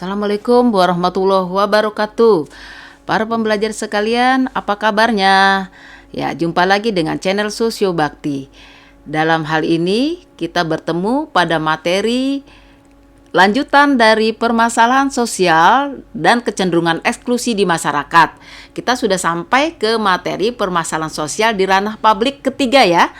Assalamualaikum warahmatullahi wabarakatuh. Para pembelajar sekalian, apa kabarnya? Ya, jumpa lagi dengan channel Sosio Bakti. Dalam hal ini, kita bertemu pada materi lanjutan dari permasalahan sosial dan kecenderungan eksklusi di masyarakat. Kita sudah sampai ke materi permasalahan sosial di ranah publik ketiga ya.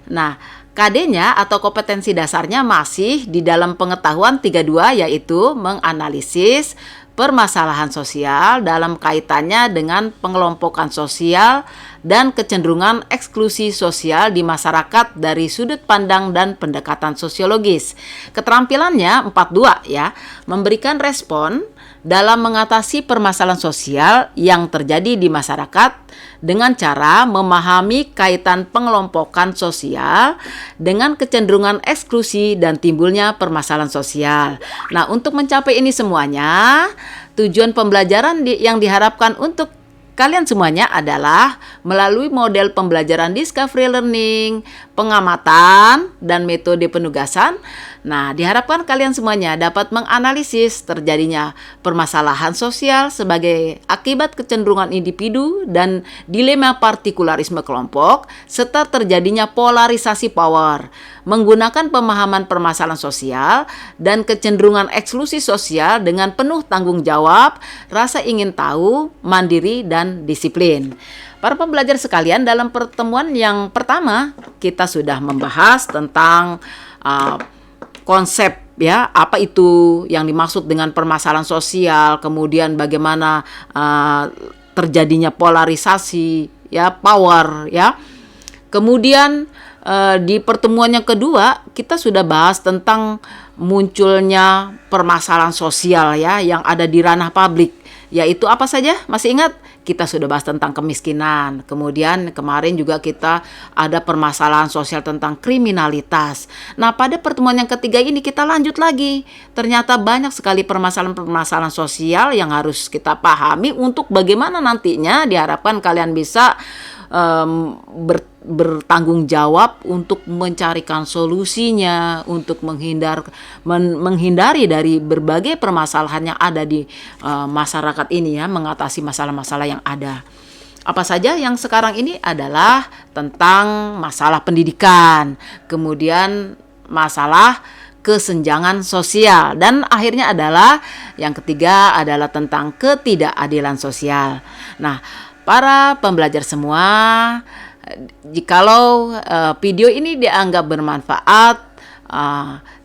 Nah, KD-nya atau kompetensi dasarnya masih di dalam pengetahuan 32, yaitu menganalisis permasalahan sosial dalam kaitannya dengan pengelompokan sosial dan kecenderungan eksklusi sosial di masyarakat dari sudut pandang dan pendekatan sosiologis. Keterampilannya 42 ya, memberikan respon dalam mengatasi permasalahan sosial yang terjadi di masyarakat dengan cara memahami kaitan pengelompokan sosial dengan kecenderungan eksklusi dan timbulnya permasalahan sosial. Nah, untuk mencapai ini semuanya, tujuan pembelajaran yang diharapkan untuk kalian semuanya adalah melalui model pembelajaran discovery learning, pengamatan, dan metode penugasan. Nah, diharapkan kalian semuanya dapat menganalisis terjadinya permasalahan sosial sebagai akibat kecenderungan individu dan dilema partikularisme kelompok, serta terjadinya polarisasi power, menggunakan pemahaman permasalahan sosial dan kecenderungan eksklusi sosial dengan penuh tanggung jawab, rasa ingin tahu, mandiri, dan disiplin. Para pembelajar sekalian, dalam pertemuan yang pertama kita sudah membahas tentang konsep ya, apa itu yang dimaksud dengan permasalahan sosial, kemudian bagaimana terjadinya polarisasi ya, power ya. Kemudian di pertemuan yang kedua kita sudah bahas tentang munculnya permasalahan sosial ya yang ada di ranah publik, yaitu apa saja? Masih ingat? Kita sudah bahas tentang kemiskinan. Kemudian kemarin juga kita ada permasalahan sosial tentang kriminalitas. Nah, pada pertemuan yang ketiga ini kita lanjut lagi. Ternyata banyak sekali permasalahan-permasalahan sosial yang harus kita pahami untuk bagaimana nantinya diharapkan kalian bisa bertanggung jawab untuk mencarikan solusinya, untuk menghindari dari berbagai permasalahan yang ada di masyarakat ini ya, mengatasi masalah-masalah yang ada. Apa saja yang sekarang ini adalah tentang masalah pendidikan, kemudian masalah kesenjangan sosial, dan akhirnya adalah yang ketiga adalah tentang ketidakadilan sosial. Nah, para pembelajar semua, jikalau video ini dianggap bermanfaat,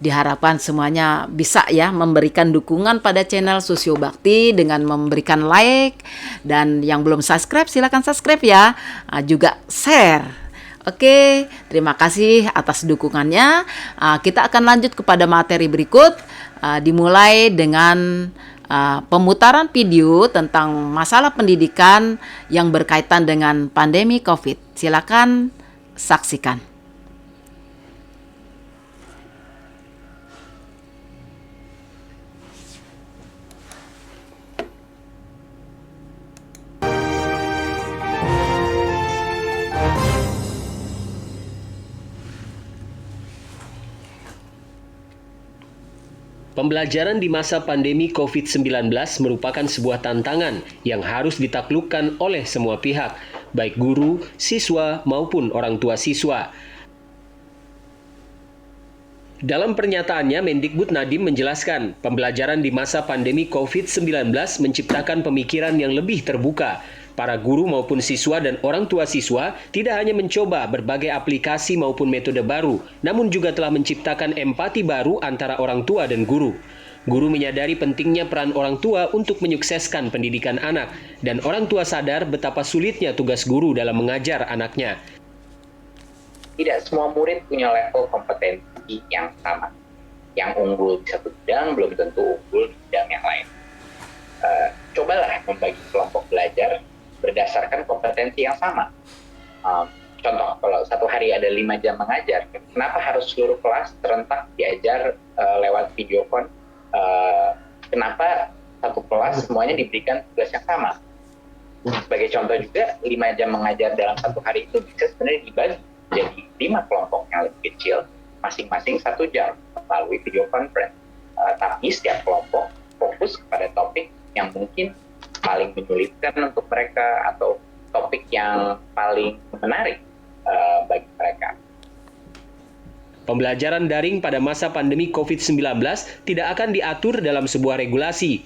diharapkan semuanya bisa ya memberikan dukungan pada channel Sosio Bakti dengan memberikan like, dan yang belum subscribe silakan subscribe ya, juga share. Oke, terima kasih atas dukungannya. Kita akan lanjut kepada materi berikut, dimulai dengan pemutaran video tentang masalah pendidikan yang berkaitan dengan pandemi COVID. Silakan saksikan. Pembelajaran di masa pandemi COVID-19 merupakan sebuah tantangan yang harus ditaklukkan oleh semua pihak, baik guru, siswa, maupun orang tua siswa. Dalam pernyataannya, Mendikbud Nadiem menjelaskan, pembelajaran di masa pandemi COVID-19 menciptakan pemikiran yang lebih terbuka. Para guru maupun siswa dan orang tua siswa tidak hanya mencoba berbagai aplikasi maupun metode baru, namun juga telah menciptakan empati baru antara orang tua dan guru. Guru menyadari pentingnya peran orang tua untuk menyukseskan pendidikan anak, dan orang tua sadar betapa sulitnya tugas guru dalam mengajar anaknya. Tidak semua murid punya level kompetensi yang sama. Yang unggul di satu bidang belum tentu unggul di bidang yang lain. Cobalah membagi kelompok belajar berdasarkan kompetensi yang sama. Contoh, kalau satu hari ada 5 jam mengajar, kenapa harus seluruh kelas serentak diajar lewat video call? Kenapa satu kelas semuanya diberikan tugas yang sama? Sebagai contoh juga, 5 jam mengajar dalam satu hari itu bisa sebenarnya dibagi jadi 5 kelompok yang lebih kecil, masing-masing 1 jam melalui video conference. Tapi setiap kelompok fokus kepada mungkin paling menyulitkan untuk mereka atau topik yang paling menarik bagi mereka. Pembelajaran daring pada masa pandemi COVID-19 tidak akan diatur dalam sebuah regulasi.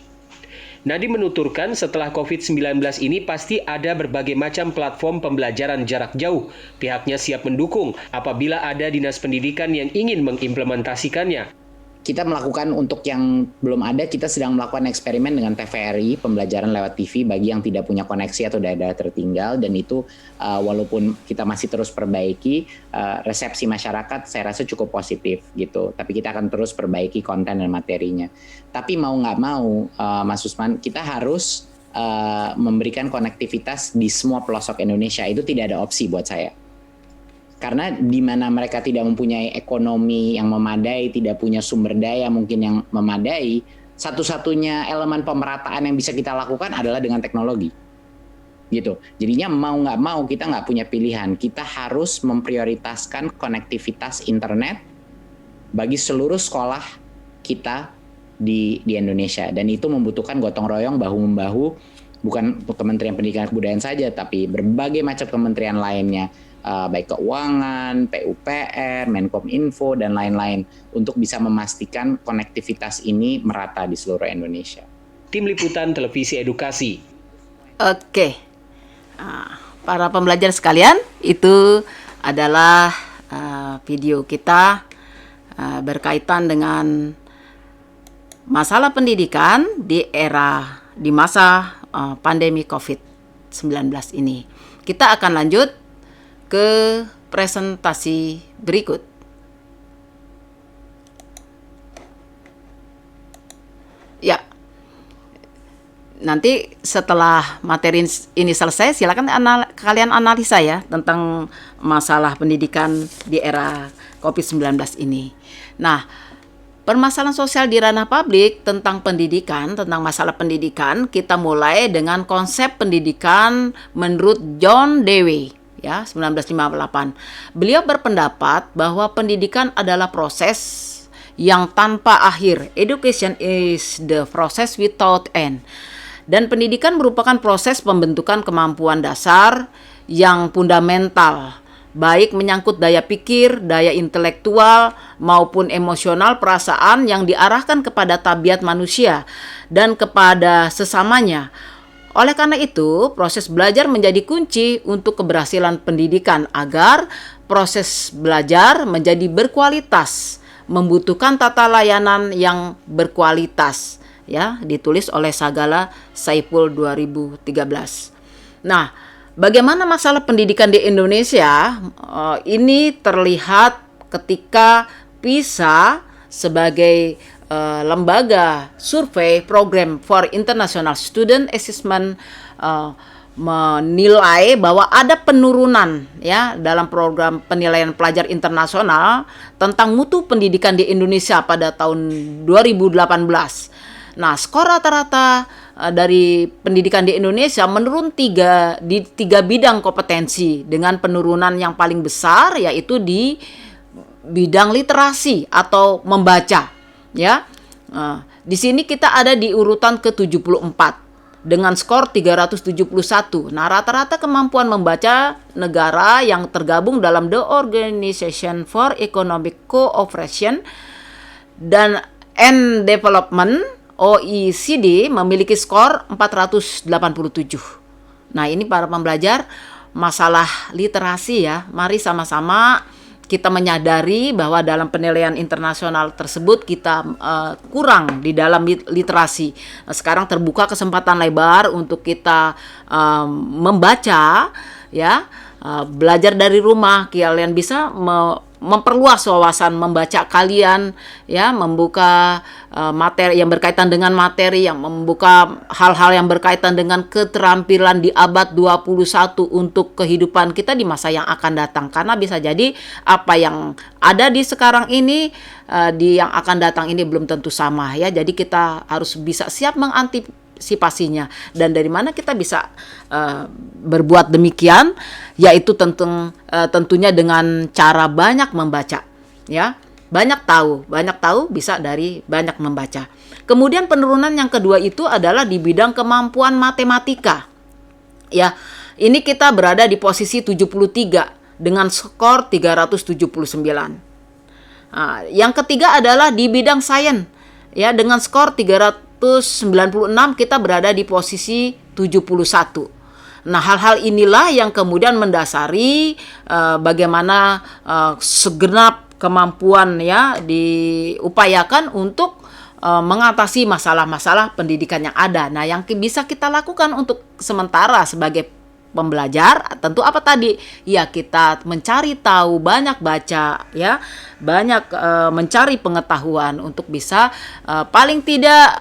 Nadiem menuturkan setelah COVID-19 ini pasti ada berbagai macam platform pembelajaran jarak jauh. Pihaknya siap mendukung apabila ada dinas pendidikan yang ingin mengimplementasikannya. Kita melakukan, untuk yang belum ada, kita sedang melakukan eksperimen dengan TVRI, pembelajaran lewat TV bagi yang tidak punya koneksi atau daerah tertinggal, dan itu walaupun kita masih terus perbaiki, resepsi masyarakat saya rasa cukup positif gitu. Tapi kita akan terus perbaiki konten dan materinya. Tapi mau nggak mau, Mas Usman, kita harus memberikan konektivitas di semua pelosok Indonesia. Itu tidak ada opsi buat saya. Karena di mana mereka tidak mempunyai ekonomi yang memadai, tidak punya sumber daya mungkin yang memadai, satu-satunya elemen pemerataan yang bisa kita lakukan adalah dengan teknologi. Gitu. Jadinya mau nggak mau kita nggak punya pilihan. Kita harus memprioritaskan konektivitas internet bagi seluruh sekolah kita di Indonesia. Dan itu membutuhkan gotong royong bahu-membahu, bukan Kementerian Pendidikan dan Kebudayaan saja, tapi berbagai macam kementerian lainnya. Baik keuangan, PUPR, Menkominfo, dan lain-lain untuk bisa memastikan konektivitas ini merata di seluruh Indonesia. Tim Liputan Televisi Edukasi. Oke, para pembelajar sekalian, itu adalah video kita berkaitan dengan masalah pendidikan di masa pandemi COVID-19 ini. Kita akan lanjut ke presentasi berikut. Ya, nanti setelah materi ini selesai, silakan kalian analisa ya tentang masalah pendidikan di era COVID-19 ini. Nah, permasalahan sosial di ranah publik tentang pendidikan, tentang masalah pendidikan, kita mulai dengan konsep pendidikan menurut John Dewey. Ya, 1958. Beliau berpendapat bahwa pendidikan adalah proses yang tanpa akhir. Education is the process without end. Dan pendidikan merupakan proses pembentukan kemampuan dasar yang fundamental, baik menyangkut daya pikir, daya intelektual, maupun emosional perasaan yang diarahkan kepada tabiat manusia dan kepada sesamanya. Oleh karena itu, proses belajar menjadi kunci untuk keberhasilan pendidikan agar proses belajar menjadi berkualitas, membutuhkan tata layanan yang berkualitas. Ya, ditulis oleh Sagala Saipul 2013. Nah, bagaimana masalah pendidikan di Indonesia? Ini terlihat ketika PISA sebagai lembaga survei Program for International Student Assessment menilai bahwa ada penurunan ya dalam program penilaian pelajar internasional tentang mutu pendidikan di Indonesia pada tahun 2018. Nah, skor rata-rata dari pendidikan di Indonesia menurun di tiga bidang kompetensi dengan penurunan yang paling besar yaitu di bidang literasi atau membaca. Ya, di sini kita ada di urutan ke-74 dengan skor 371. Nah, rata-rata kemampuan membaca negara yang tergabung dalam The Organization for Economic Cooperation and Development (OECD) memiliki skor 487. Nah, ini para pembelajar masalah literasi ya. Mari sama-sama kita menyadari bahwa dalam penilaian internasional tersebut kita kurang di dalam literasi. Sekarang terbuka kesempatan lebar untuk kita membaca, ya, belajar dari rumah. Kalian bisa memperluas wawasan membaca kalian, ya, membuka materi yang berkaitan dengan materi, yang membuka hal-hal yang berkaitan dengan keterampilan di abad 21 untuk kehidupan kita di masa yang akan datang. Karena bisa jadi apa yang ada di sekarang ini di yang akan datang ini belum tentu sama, ya. Jadi kita harus bisa siap mengantisipasinya. Dan dari mana kita bisa berbuat demikian, yaitu tentunya dengan cara banyak membaca, ya. Banyak tahu bisa dari banyak membaca. Kemudian penurunan yang kedua itu adalah di bidang kemampuan matematika. Ya, ini kita berada di posisi 73 dengan skor 379. Nah, yang ketiga adalah di bidang sains. Ya, dengan skor 396 kita berada di posisi 71. Nah, hal-hal inilah yang kemudian mendasari bagaimana segenap kemampuan ya diupayakan untuk mengatasi masalah-masalah pendidikan yang ada. Nah, yang bisa kita lakukan untuk sementara sebagai pembelajar tentu apa tadi? Ya, kita mencari tahu, banyak baca ya, banyak mencari pengetahuan untuk bisa paling tidak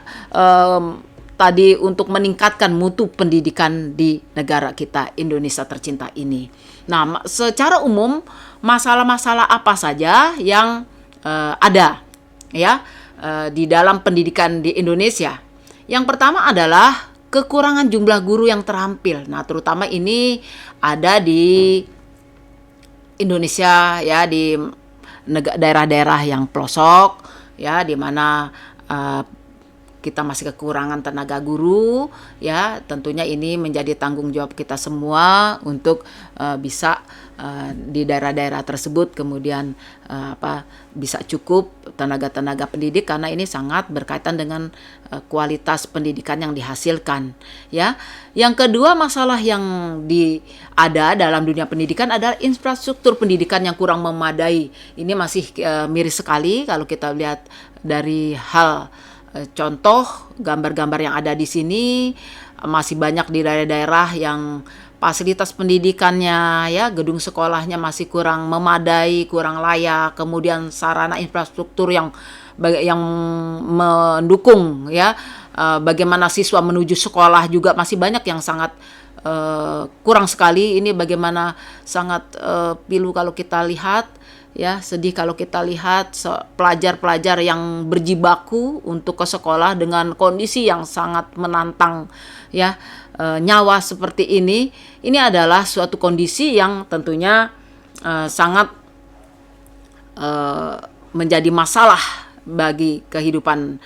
tadi untuk meningkatkan mutu pendidikan di negara kita Indonesia tercinta ini. Nah, secara umum masalah-masalah apa saja yang ada ya di dalam pendidikan di Indonesia? Yang pertama adalah kekurangan jumlah guru yang terampil. Nah, terutama ini ada di Indonesia ya, di daerah-daerah yang pelosok ya, di mana kita masih kekurangan tenaga guru ya. Tentunya ini menjadi tanggung jawab kita semua untuk bisa di daerah-daerah tersebut kemudian bisa cukup tenaga-tenaga pendidik, karena ini sangat berkaitan dengan kualitas pendidikan yang dihasilkan ya. Yang kedua, masalah yang ada dalam dunia pendidikan adalah infrastruktur pendidikan yang kurang memadai. Ini masih miris sekali kalau kita lihat dari hal contoh gambar-gambar yang ada di sini. Masih banyak di daerah-daerah yang fasilitas pendidikannya ya, gedung sekolahnya masih kurang memadai, kurang layak, kemudian sarana infrastruktur yang mendukung ya bagaimana siswa menuju sekolah juga masih banyak yang sangat kurang sekali. Ini bagaimana sangat pilu kalau kita lihat ya, sedih kalau kita lihat pelajar-pelajar yang berjibaku untuk ke sekolah dengan kondisi yang sangat menantang ya, nyawa seperti ini. Ini adalah suatu kondisi yang tentunya sangat menjadi masalah bagi kehidupan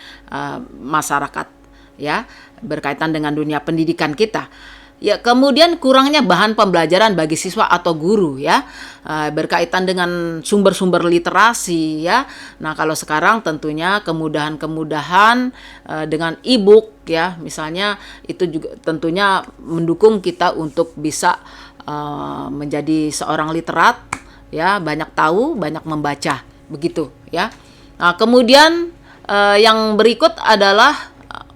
masyarakat ya, berkaitan dengan dunia pendidikan kita. Ya, kemudian kurangnya bahan pembelajaran bagi siswa atau guru ya, berkaitan dengan sumber-sumber literasi ya. Nah, kalau sekarang tentunya kemudahan-kemudahan dengan e-book ya, misalnya itu juga tentunya mendukung kita untuk bisa menjadi seorang literat ya, banyak tahu, banyak membaca, begitu ya. Nah, kemudian yang berikut adalah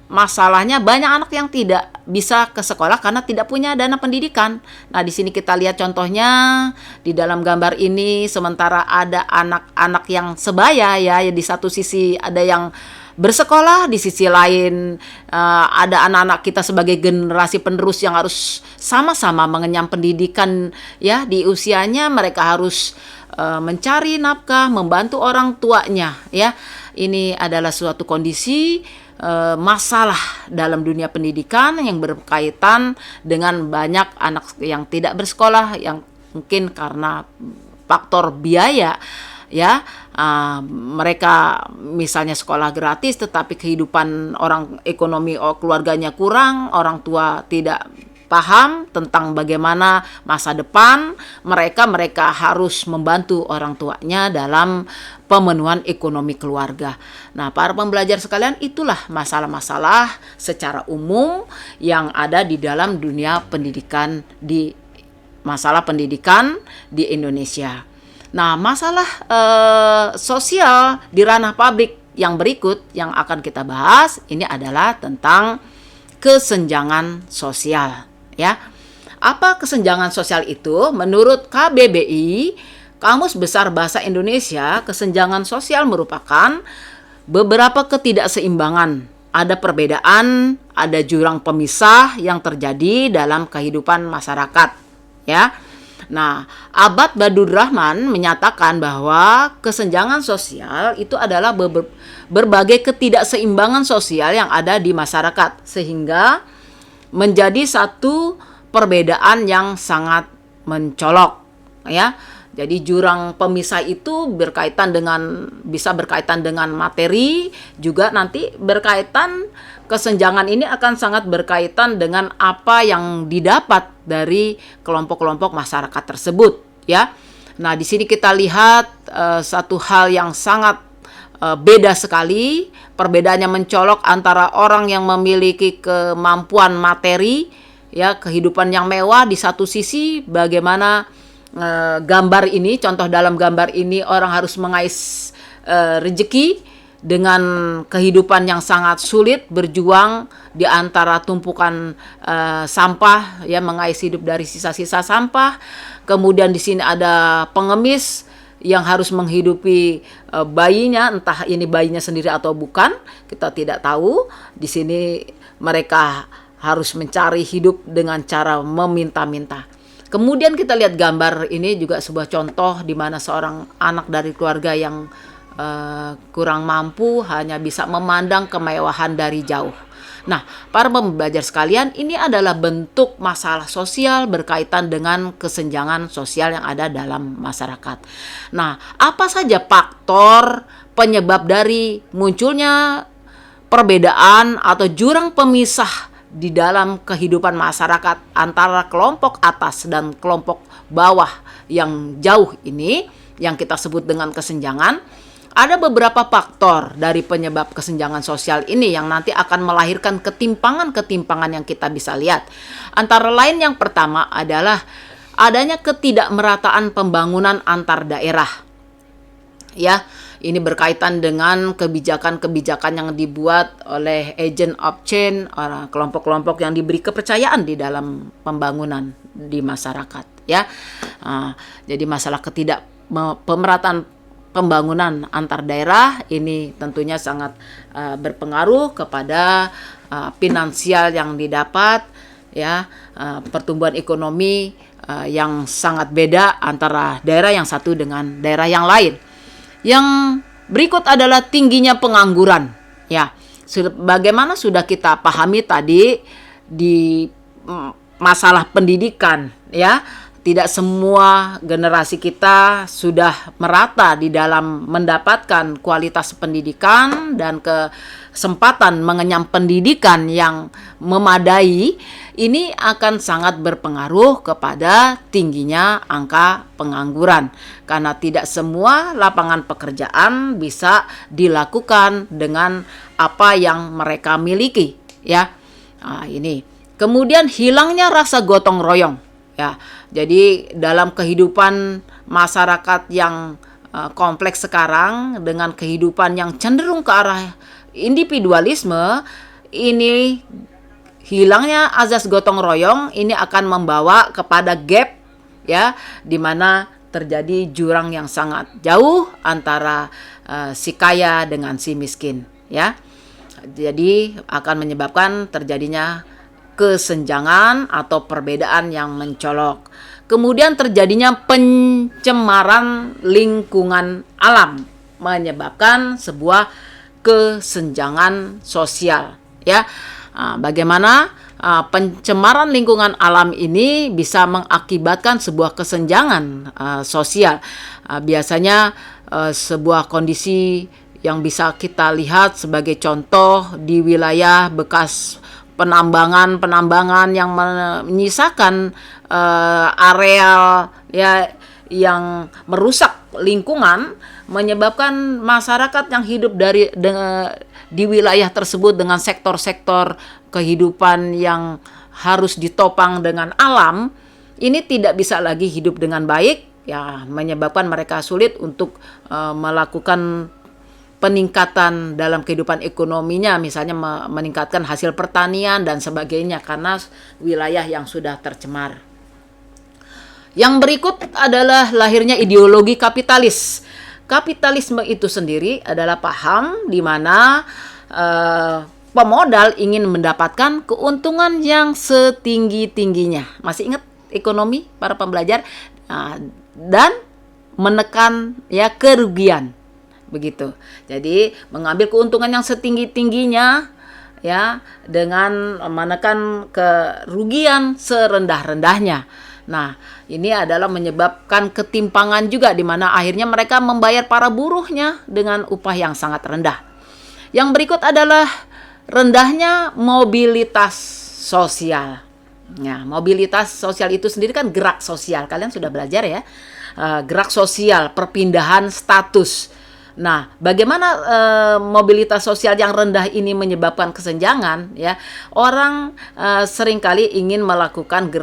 masalahnya banyak anak yang tidak bisa ke sekolah karena tidak punya dana pendidikan. Nah, di sini kita lihat contohnya di dalam gambar ini, sementara ada anak-anak yang sebaya ya, di satu sisi ada yang bersekolah, di sisi lain ada anak-anak kita sebagai generasi penerus yang harus sama-sama mengenyam pendidikan ya. Di usianya mereka harus mencari nafkah, membantu orang tuanya ya. Ini adalah suatu kondisi masalah dalam dunia pendidikan yang berkaitan dengan banyak anak yang tidak bersekolah, yang mungkin karena faktor biaya ya, mereka misalnya sekolah gratis tetapi kehidupan ekonomi keluarganya kurang, orang tua tidak paham tentang bagaimana masa depan mereka harus membantu orang tuanya dalam pemenuhan ekonomi keluarga. Nah, para pembelajar sekalian, itulah masalah-masalah secara umum yang ada di dalam dunia pendidikan masalah pendidikan di Indonesia. Nah, masalah sosial di ranah publik yang berikut yang akan kita bahas ini adalah tentang kesenjangan sosial. Ya, apa kesenjangan sosial itu? Menurut KBBI, Kamus Besar Bahasa Indonesia, kesenjangan sosial merupakan beberapa ketidakseimbangan. Ada perbedaan, ada jurang pemisah yang terjadi dalam kehidupan masyarakat. Ya, nah, Abad Badur Rahman menyatakan bahwa kesenjangan sosial itu adalah berbagai ketidakseimbangan sosial yang ada di masyarakat, sehingga menjadi satu perbedaan yang sangat mencolok ya. Jadi jurang pemisah itu bisa berkaitan dengan materi, juga nanti berkaitan kesenjangan ini akan sangat berkaitan dengan apa yang didapat dari kelompok-kelompok masyarakat tersebut, ya. Nah, di sini kita lihat satu hal yang sangat beda sekali, perbedaannya mencolok antara orang yang memiliki kemampuan materi, ya, kehidupan yang mewah di satu sisi, bagaimana gambar ini, contoh dalam gambar ini orang harus mengais rezeki dengan kehidupan yang sangat sulit, berjuang di antara tumpukan sampah, ya, mengais hidup dari sisa-sisa sampah. Kemudian di sini ada pengemis yang harus menghidupi bayinya, entah ini bayinya sendiri atau bukan, kita tidak tahu. Di sini mereka harus mencari hidup dengan cara meminta-minta. Kemudian kita lihat gambar ini juga sebuah contoh di mana seorang anak dari keluarga yang kurang mampu hanya bisa memandang kemewahan dari jauh. Nah, para pembelajar sekalian, ini adalah bentuk masalah sosial berkaitan dengan kesenjangan sosial yang ada dalam masyarakat. Nah, apa saja faktor penyebab dari munculnya perbedaan atau jurang pemisah di dalam kehidupan masyarakat antara kelompok atas dan kelompok bawah yang jauh ini, yang kita sebut dengan kesenjangan? Ada beberapa faktor dari penyebab kesenjangan sosial ini yang nanti akan melahirkan ketimpangan-ketimpangan yang kita bisa lihat. Antara lain yang pertama adalah adanya ketidakmerataan pembangunan antar daerah. Ya, ini berkaitan dengan kebijakan-kebijakan yang dibuat oleh agent of change, kelompok-kelompok yang diberi kepercayaan di dalam pembangunan di masyarakat. Ya, jadi masalah ketidakpemerataan pembangunan antar daerah ini tentunya sangat berpengaruh kepada finansial yang didapat, ya, pertumbuhan ekonomi yang sangat beda antara daerah yang satu dengan daerah yang lain. Yang berikut adalah tingginya pengangguran, ya. Bagaimana sudah kita pahami tadi di masalah pendidikan, ya. Tidak semua generasi kita sudah merata di dalam mendapatkan kualitas pendidikan dan kesempatan mengenyam pendidikan yang memadai. Ini akan sangat berpengaruh kepada tingginya angka pengangguran, karena tidak semua lapangan pekerjaan bisa dilakukan dengan apa yang mereka miliki, ya. Nah, ini. Kemudian hilangnya rasa gotong royong, ya. Jadi dalam kehidupan masyarakat yang kompleks sekarang, dengan kehidupan yang cenderung ke arah individualisme, ini hilangnya azas gotong royong ini akan membawa kepada gap, ya, di mana terjadi jurang yang sangat jauh antara si kaya dengan si miskin, ya. Jadi akan menyebabkan terjadinya kesenjangan atau perbedaan yang mencolok. Kemudian terjadinya pencemaran lingkungan alam, menyebabkan sebuah kesenjangan sosial, ya. Bagaimana pencemaran lingkungan alam ini bisa mengakibatkan sebuah kesenjangan sosial. Biasanya sebuah kondisi yang bisa kita lihat sebagai contoh di wilayah bekas penambangan yang menyisakan areal, ya, yang merusak lingkungan, menyebabkan masyarakat yang hidup di wilayah tersebut dengan sektor-sektor kehidupan yang harus ditopang dengan alam, ini tidak bisa lagi hidup dengan baik, ya, menyebabkan mereka sulit untuk melakukan peningkatan dalam kehidupan ekonominya, misalnya meningkatkan hasil pertanian dan sebagainya, karena wilayah yang sudah tercemar. Yang berikut adalah lahirnya ideologi kapitalis. Kapitalisme itu sendiri adalah paham di mana pemodal ingin mendapatkan keuntungan yang setinggi-tingginya. Masih ingat ekonomi para pembelajar? Dan menekan, ya, kerugian. Begitu. Jadi mengambil keuntungan yang setinggi-tingginya, ya, dengan menekan kerugian serendah-rendahnya. Nah, ini adalah menyebabkan ketimpangan juga di mana akhirnya mereka membayar para buruhnya dengan upah yang sangat rendah. Yang berikut adalah rendahnya mobilitas sosial. Nah, mobilitas sosial itu sendiri kan gerak sosial. Kalian sudah belajar ya. Gerak sosial, perpindahan status. Nah, bagaimana mobilitas sosial yang rendah ini menyebabkan kesenjangan ya? Orang seringkali ingin melakukan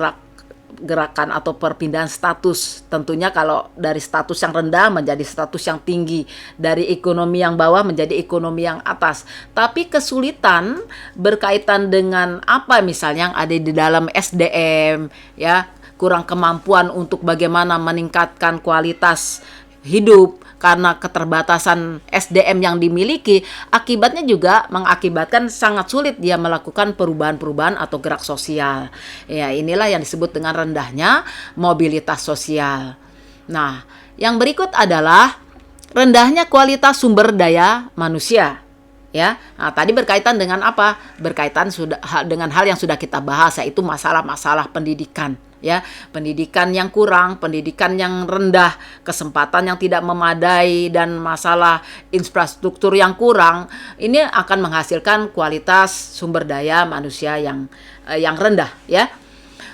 gerakan atau perpindahan status. Tentunya kalau dari status yang rendah menjadi status yang tinggi, dari ekonomi yang bawah menjadi ekonomi yang atas. Tapi kesulitan berkaitan dengan apa misalnya yang ada di dalam SDM ya, kurang kemampuan untuk bagaimana meningkatkan kualitas hidup karena keterbatasan SDM yang dimiliki, akibatnya juga mengakibatkan sangat sulit dia melakukan perubahan-perubahan atau gerak sosial. Ya, inilah yang disebut dengan rendahnya mobilitas sosial. Nah, yang berikut adalah rendahnya kualitas sumber daya manusia. Ya, nah, tadi berkaitan dengan apa? Berkaitan dengan hal yang sudah kita bahas, yaitu masalah-masalah pendidikan. Ya, pendidikan yang kurang, pendidikan yang rendah, kesempatan yang tidak memadai, dan masalah infrastruktur yang kurang, ini akan menghasilkan kualitas sumber daya manusia yang rendah ya.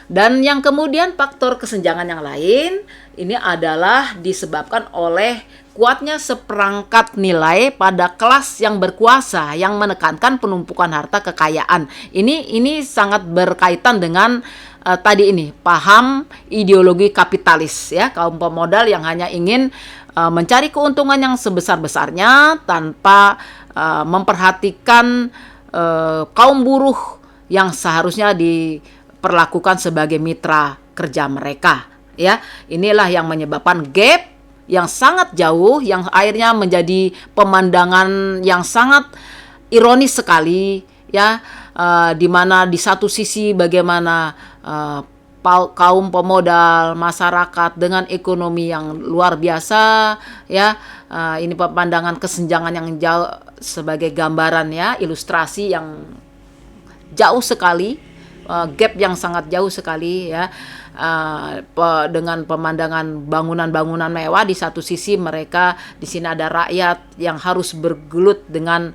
Dan yang kemudian faktor kesenjangan yang lain ini adalah disebabkan oleh kuatnya seperangkat nilai pada kelas yang berkuasa yang menekankan penumpukan harta kekayaan. Ini sangat berkaitan dengan tadi ini paham ideologi kapitalis ya, kaum pemodal yang hanya ingin mencari keuntungan yang sebesar-besarnya tanpa memperhatikan kaum buruh yang seharusnya diperlakukan sebagai mitra kerja mereka ya. Inilah yang menyebabkan gap yang sangat jauh, yang akhirnya menjadi pemandangan yang sangat ironis sekali ya, di mana di satu sisi bagaimana kaum pemodal masyarakat dengan ekonomi yang luar biasa ya, ini pemandangan kesenjangan yang jauh sebagai gambaran ya, ilustrasi yang jauh sekali, gap yang sangat jauh sekali ya, dengan pemandangan bangunan-bangunan mewah di satu sisi, mereka di sini ada rakyat yang harus bergelut dengan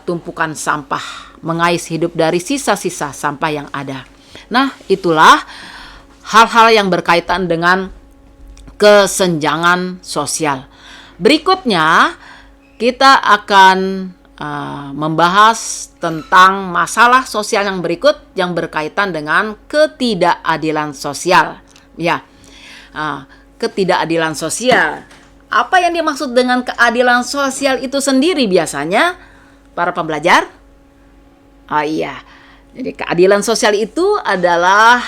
tumpukan sampah, mengais hidup dari sisa-sisa sampah yang ada. Nah, itulah hal-hal yang berkaitan dengan kesenjangan sosial. Berikutnya, kita akan membahas tentang masalah sosial yang berikut yang berkaitan dengan ketidakadilan sosial. Ya, ketidakadilan sosial. Apa yang dimaksud dengan keadilan sosial itu sendiri biasanya, para pembelajar? Oh iya. Jadi keadilan sosial itu adalah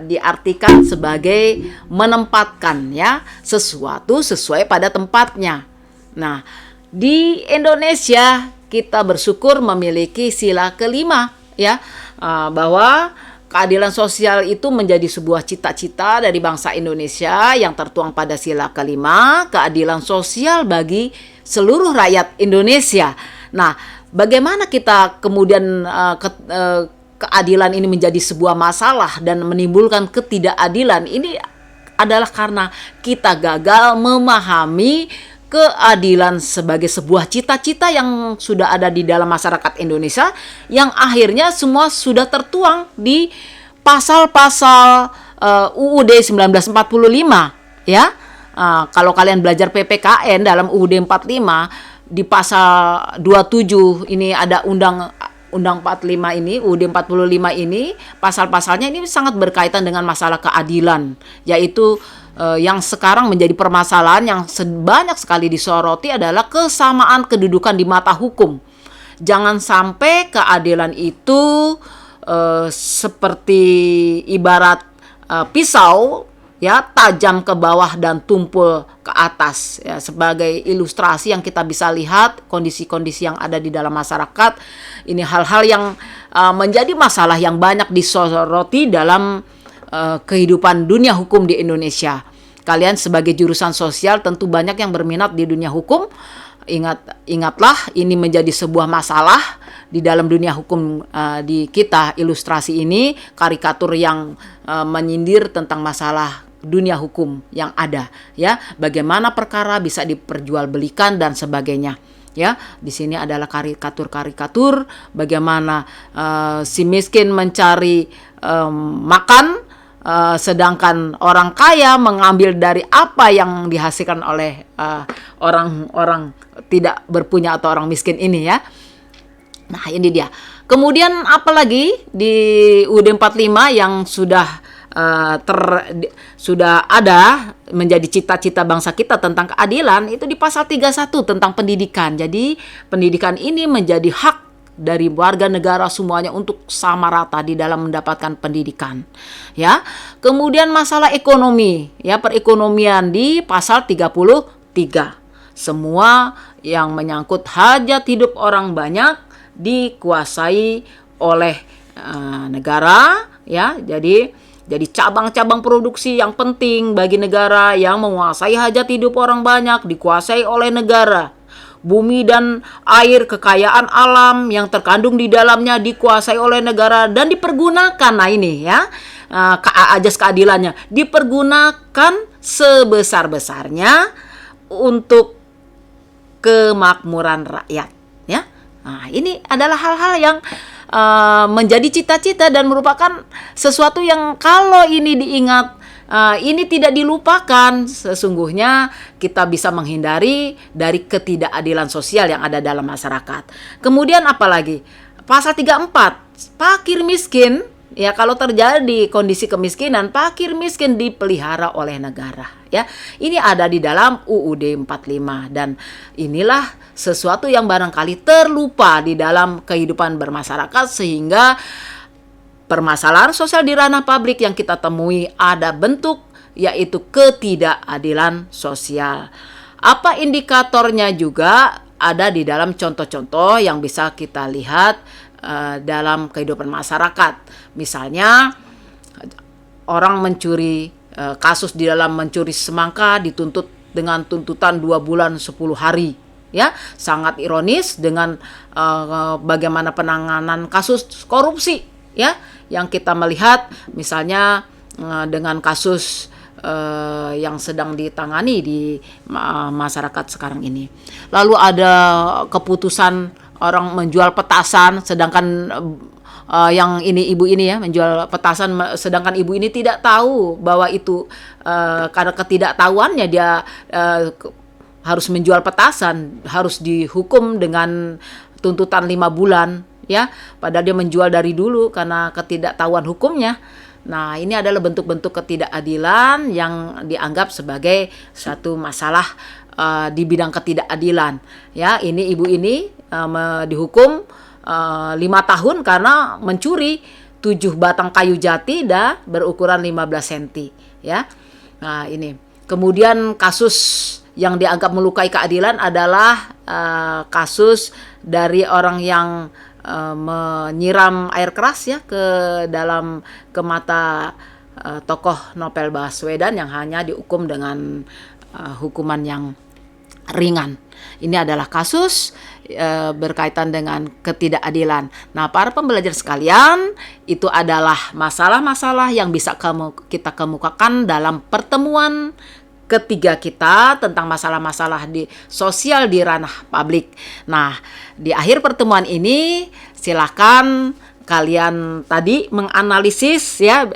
diartikan sebagai menempatkan ya sesuatu sesuai pada tempatnya. Nah, di Indonesia kita bersyukur memiliki sila kelima ya, bahwa keadilan sosial itu menjadi sebuah cita-cita dari bangsa Indonesia yang tertuang pada sila kelima, keadilan sosial bagi seluruh rakyat Indonesia. Nah, bagaimana kita kemudian keadilan ini menjadi sebuah masalah dan menimbulkan ketidakadilan? Ini adalah karena kita gagal memahami keadilan sebagai sebuah cita-cita yang sudah ada di dalam masyarakat Indonesia, yang akhirnya semua sudah tertuang di pasal-pasal UUD 1945 ya. Kalau kalian belajar PPKN dalam UUD 45 di pasal 27 ini ada Undang 45 ini, UUD 45 ini, pasal-pasalnya ini sangat berkaitan dengan masalah keadilan, yaitu yang sekarang menjadi permasalahan yang banyak sekali disoroti adalah kesamaan kedudukan di mata hukum. Jangan sampai keadilan itu seperti ibarat pisau ya, tajam ke bawah dan tumpul ke atas ya, sebagai ilustrasi yang kita bisa lihat kondisi-kondisi yang ada di dalam masyarakat. Ini hal-hal yang menjadi masalah yang banyak disoroti dalam kehidupan dunia hukum di Indonesia. Kalian sebagai jurusan sosial tentu banyak yang berminat di dunia hukum. Ingatlah, ini menjadi sebuah masalah di dalam dunia hukum di kita ilustrasi ini karikatur yang menyindir tentang masalah dunia hukum yang ada, ya, bagaimana perkara bisa diperjualbelikan dan sebagainya. Ya, di sini adalah karikatur bagaimana si miskin mencari makan, sedangkan orang kaya mengambil dari apa yang dihasilkan oleh orang-orang tidak berpunya atau orang miskin ini, ya. Nah, ini dia. Kemudian apalagi di UUD 45 yang sudah ada menjadi cita-cita bangsa kita tentang keadilan, itu di pasal 31 tentang pendidikan. Jadi pendidikan ini menjadi hak dari warga negara semuanya untuk sama rata di dalam mendapatkan pendidikan, ya. Kemudian masalah ekonomi, ya, perekonomian di pasal 33. Semua yang menyangkut hajat hidup orang banyak dikuasai oleh negara, ya. Jadi cabang-cabang produksi yang penting bagi negara yang menguasai hajat hidup orang banyak dikuasai oleh negara. Bumi dan air, kekayaan alam yang terkandung di dalamnya dikuasai oleh negara dan dipergunakan. Nah, ini, ya, ajas keadilannya dipergunakan sebesar-besarnya untuk kemakmuran rakyat, ya. Nah, ini adalah hal-hal yang menjadi cita-cita dan merupakan sesuatu yang kalau ini diingat, ini tidak dilupakan, sesungguhnya kita bisa menghindari dari ketidakadilan sosial yang ada dalam masyarakat. Kemudian apalagi? Pasal 34, fakir miskin, ya, kalau terjadi kondisi kemiskinan, fakir miskin dipelihara oleh negara, ya. Ini ada di dalam UUD 45 dan inilah sesuatu yang barangkali terlupa di dalam kehidupan bermasyarakat sehingga permasalahan sosial di ranah publik yang kita temui ada bentuk yaitu ketidakadilan sosial. Apa indikatornya juga ada di dalam contoh-contoh yang bisa kita lihat dalam kehidupan masyarakat. Misalnya orang mencuri, kasus di dalam mencuri semangka dituntut dengan tuntutan 2 bulan 10 hari. Ya, sangat ironis dengan bagaimana penanganan kasus korupsi, ya, yang kita melihat misalnya dengan kasus yang sedang ditangani di masyarakat sekarang ini. Lalu ada keputusan orang menjual petasan, sedangkan yang ini ibu ini, ya, menjual petasan, sedangkan ibu ini tidak tahu bahwa itu karena ketidaktahuannya dia harus menjual petasan, harus dihukum dengan tuntutan 5 bulan, ya. Padahal dia menjual dari dulu karena ketidaktahuan hukumnya. Nah, ini adalah bentuk-bentuk ketidakadilan yang dianggap sebagai satu masalah di bidang ketidakadilan, ya. Ini ibu ini dihukum 5 tahun karena mencuri 7 batang kayu jati berukuran 15 cm, ya. Nah, ini. Kemudian kasus yang dianggap melukai keadilan adalah kasus dari orang yang menyiram air keras, ya, ke mata tokoh Novel Baswedan yang hanya dihukum dengan hukuman yang ringan. Ini adalah kasus berkaitan dengan ketidakadilan. Nah, para pembelajar sekalian, itu adalah masalah-masalah yang bisa kita kemukakan dalam pertemuan ketiga kita tentang masalah-masalah di sosial di ranah publik. Nah, di akhir pertemuan ini silakan kalian tadi menganalisis, ya,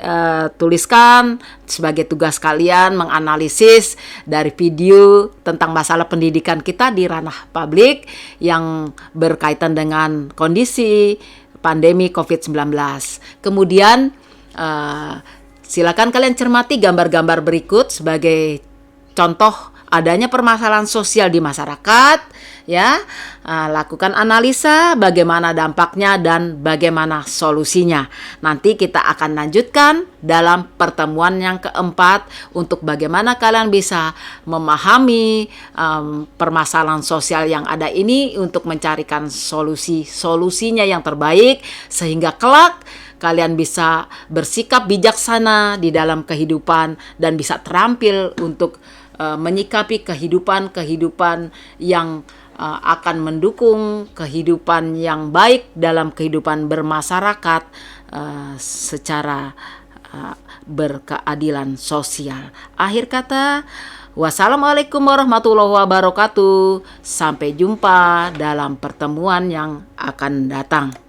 tuliskan sebagai tugas kalian menganalisis dari video tentang masalah pendidikan kita di ranah publik yang berkaitan dengan kondisi pandemi COVID-19. Kemudian silakan kalian cermati gambar-gambar berikut sebagai contoh adanya permasalahan sosial di masyarakat, ya. Lakukan analisa bagaimana dampaknya dan bagaimana solusinya. Nanti kita akan lanjutkan dalam pertemuan yang keempat untuk bagaimana kalian bisa memahami permasalahan sosial yang ada ini untuk mencarikan solusinya yang terbaik sehingga kelak kalian bisa bersikap bijaksana di dalam kehidupan dan bisa terampil untuk menyikapi kehidupan yang akan mendukung kehidupan yang baik dalam kehidupan bermasyarakat secara berkeadilan sosial. Akhir kata, wassalamualaikum warahmatullahi wabarakatuh. Sampai jumpa dalam pertemuan yang akan datang.